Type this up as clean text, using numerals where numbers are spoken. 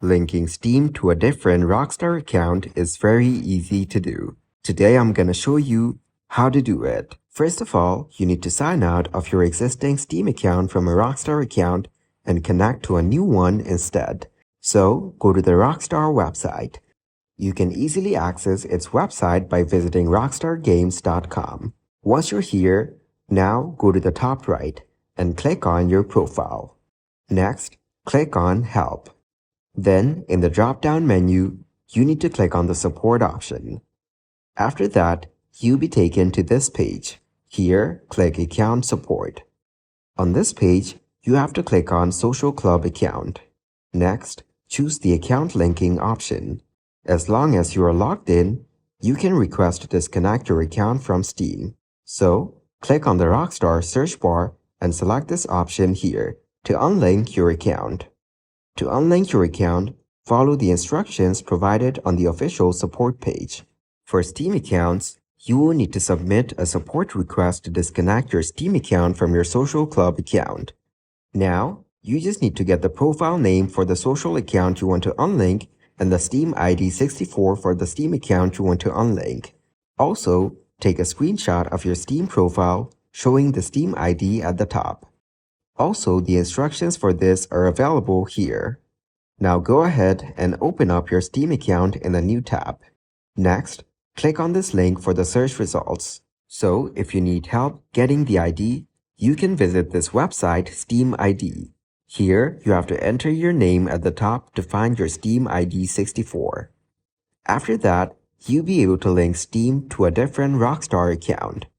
Linking Steam to a different Rockstar account is very easy to do. Today I'm gonna show you how to do it. First of all, you need to sign out of your existing Steam account from a Rockstar account and connect to a new one instead. So, go to the Rockstar website. You can easily access its website by visiting rockstargames.com. Once you're here, now go to the top right and click on your profile. Next, click on Help. Then, in the drop-down menu, you need to click on the Support option. After that, you'll be taken to this page. Here, click Account Support. On this page, you have to click on Social Club Account. Next, choose the Account Linking option. As long as you are logged in, you can request to disconnect your account from Steam. So, click on the Rockstar search bar and select this option here to unlink your account. To unlink your account, follow the instructions provided on the official support page. For Steam accounts, you will need to submit a support request to disconnect your Steam account from your Social Club account. Now, you just need to get the profile name for the social account you want to unlink and the Steam ID 64 for the Steam account you want to unlink. Also, take a screenshot of your Steam profile showing the Steam ID at the top. Also, the instructions for this are available here. Now go ahead and open up your Steam account in a new tab. Next, click on this link for the search results. So, if you need help getting the ID, you can visit this website Steam ID. Here, you have to enter your name at the top to find your Steam ID 64. After that, you'll be able to link Steam to a different Rockstar account.